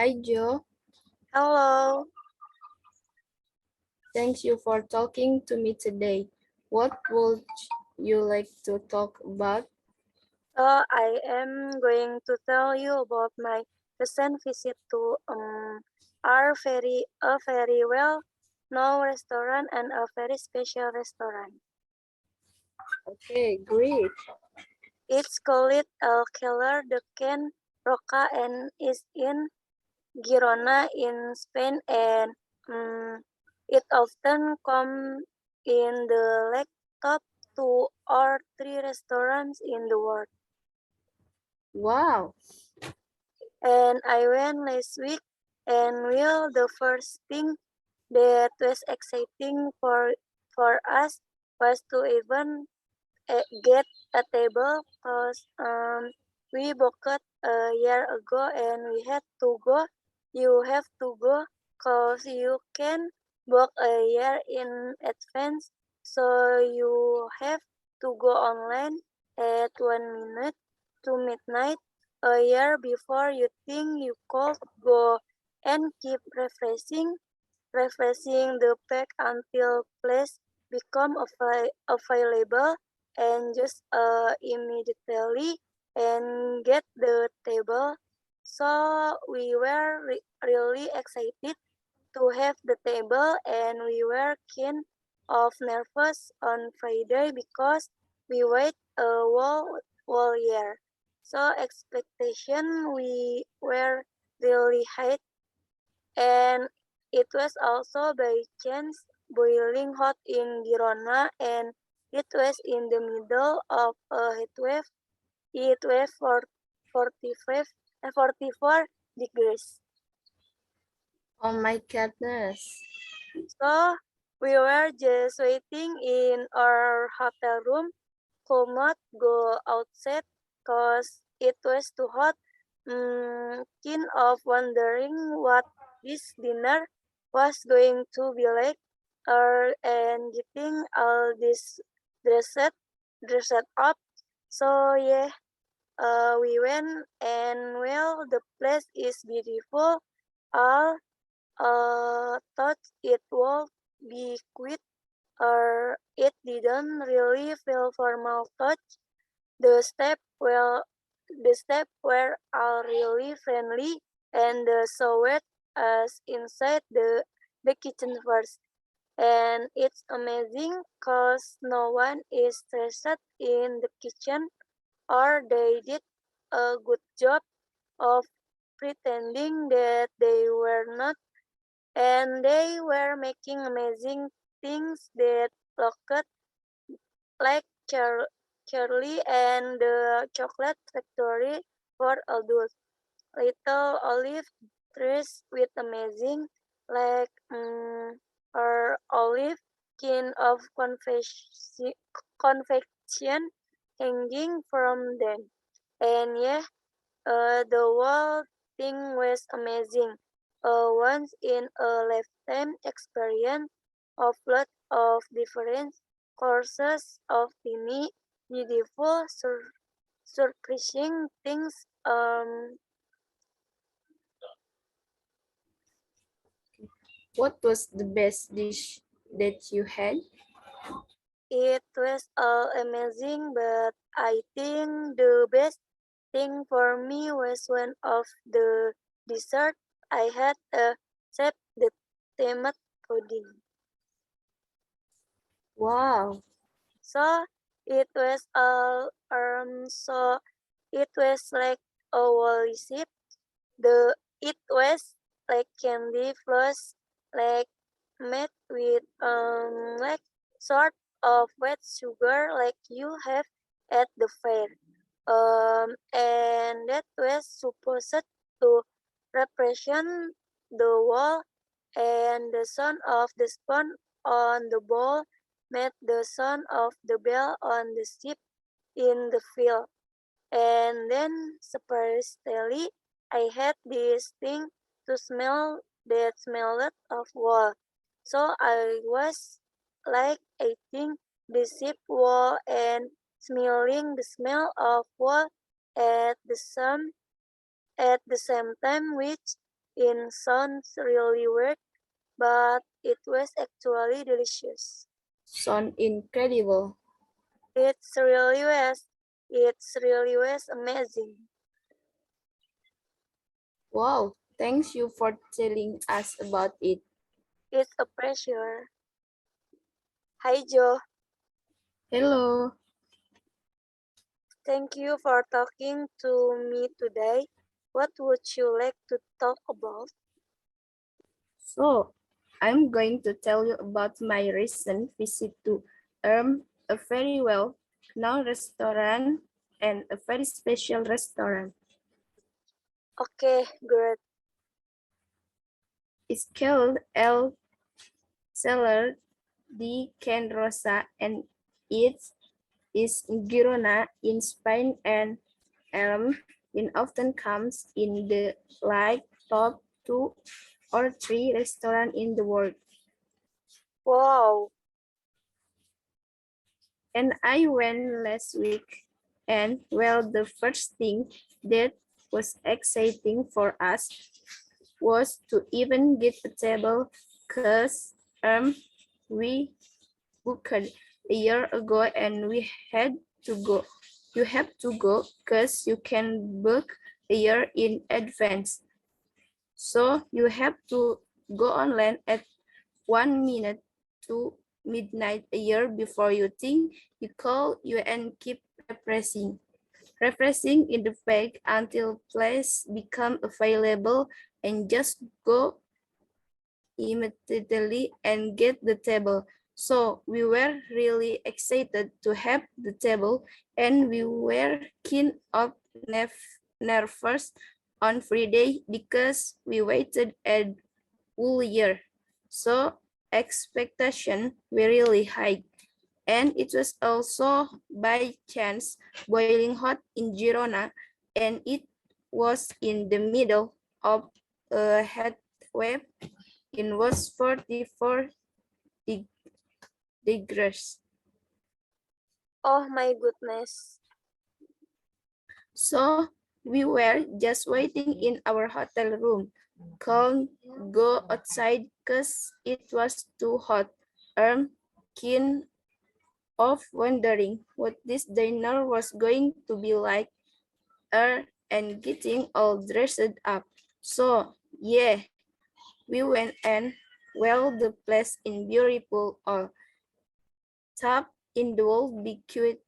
Hi, Joe. Hello. Thanks you for talking to me today. What would you like to talk about? So I am going to tell you about my recent visit to a very well known restaurant and a very special restaurant. Okay, great. It's called El Keller de Can Roca and is in Girona in Spain, and it often comes in the like top 2 or 3 restaurants in the world. Wow. And I went last week, and well, the first thing that was exciting for us was to even get a table because we booked a year ago and we had to go. You have to go because you can book a year in advance, so you have to go online at 1 minute to midnight a year before you think you could go and keep refreshing the pack until place become available and just immediately and get the table. So we were really excited to have the table, and we were kind of nervous on Friday because we wait a whole year. So expectation we were really high, and it was also by chance boiling hot in Girona, and it was in the middle of a heat wave for 45 44 degrees. Oh my goodness. So we were just waiting in our hotel room, could not go outside because it was too hot. Kind of wondering what this dinner was going to be like, and getting all this dressed dressed up. So yeah, we went, and well, the place is beautiful. All thought it would be quiet, or it didn't really feel formal touch. The staff well the staff were all really friendly, and the showed us inside the kitchen first. And it's amazing cause no one is stressed in the kitchen, or they did a good job of pretending that they were not, and they were making amazing things that looked like Charlie and the Chocolate Factory for adults. Little olive trees with amazing, like or olive kind of confection hanging from them. And yeah, the whole thing was amazing. Once in a lifetime experience of lot of different courses of tiny, beautiful, surprising things. What was the best dish that you had? It was all amazing, but I think the best thing for me was one of the dessert I had except the temat pudding. Wow. So it was so it was like a wally sip. It was like candy floss, like made with like sort of wet sugar like you have at the fair. And that was supposed to represent the wall, and the sound of the spoon on the bowl made the sound of the bell on the ship in the field. And then surprisingly, I had this thing to smell that smelled of wall. So I was like eating the ship wall and smelling the smell of wall at the same at the same time, which It sounds really weird, but it was actually delicious. Sound incredible. It's really was. It's really was amazing. Wow, thanks you for telling us about it. It's a pleasure. Hi Joe, Hello. thank you for talking to me today. What would you like to talk about? So, I'm going to tell you about my recent visit to a very well-known restaurant and a very special restaurant. Okay, great. It's called El Cellar de Can Rosa and it is in Girona in Spain and it often comes in the like top 2 or 3 restaurant in the world. Wow, And I went last week and well the first thing that was exciting for us was to even get a table because we booked a year ago and we had to go. You have to go because you can book a year in advance. So you have to go online at 1 minute to midnight a year before you think you call you and keep refreshing in the bag until place become available and just go immediately and get the table. So we were really excited to have the table and we were keen of nervous on Friday because we waited a whole year. So expectation were really high. And it was also by chance boiling hot in Girona and it was in the middle of a heat wave. It was 44 degrees. oh my goodness. So we were just waiting in our hotel room. Can't go outside because it was too hot. Keen of wondering what this dinner was going to be like and getting all dressed up. So yeah, we went and well the place in beautiful all top in the world be cute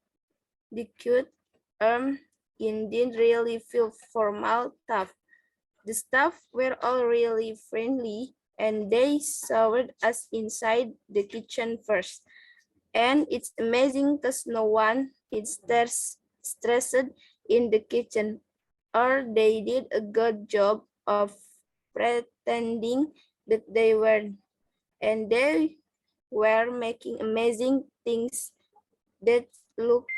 it didn't really feel formal tough. The staff were all really friendly and they served us inside the kitchen first. And it's amazing because no one is stressed in the kitchen or they did a good job of pretending that they were and they were making amazing things that looked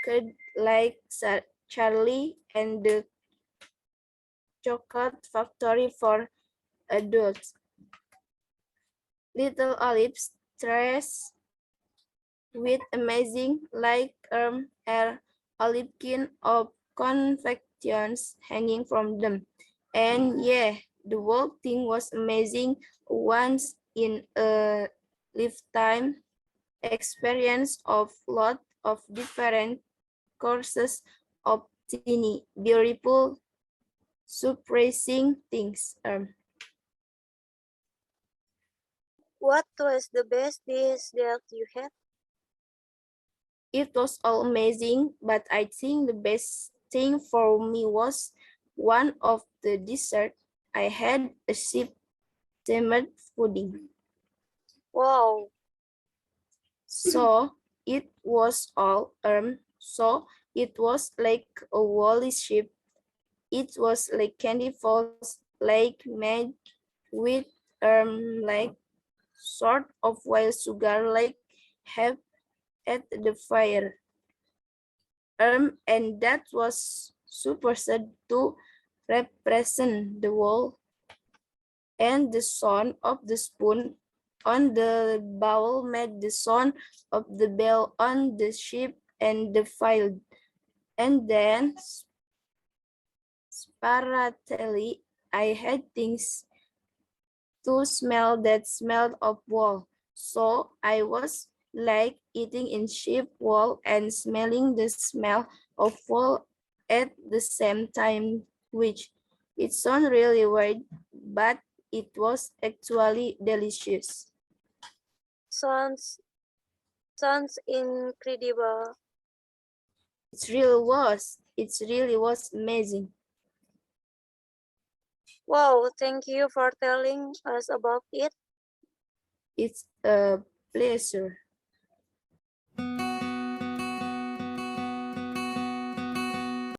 like Charlie and the Chocolate Factory for adults. Little olives trays with amazing like air olive kin of confections hanging from them. And yeah, the whole thing was amazing once in a lifetime experience of lot of different courses of teeny beautiful surprising things. What was the best dish that you had? It was all amazing, but I think the best thing for me was one of the dessert. I had a sheep tempered pudding. Wow, So it was all so it was like a woolly sheep. It was like candy falls like made with like sort of wild sugar like have at the fire. And that was supposed to represent the wall and the sound of the spoon on the bowl made the sound of the bell on the ship and the file. And then Sparatelli, I had things to smell that smell of wall. So I was like eating in sheep wool and smelling the smell of wool at the same time, which it sounds really weird, but it was actually delicious. Sounds sounds incredible. It really was. It really was amazing. Wow, thank you for telling us about it. It's a pleasure.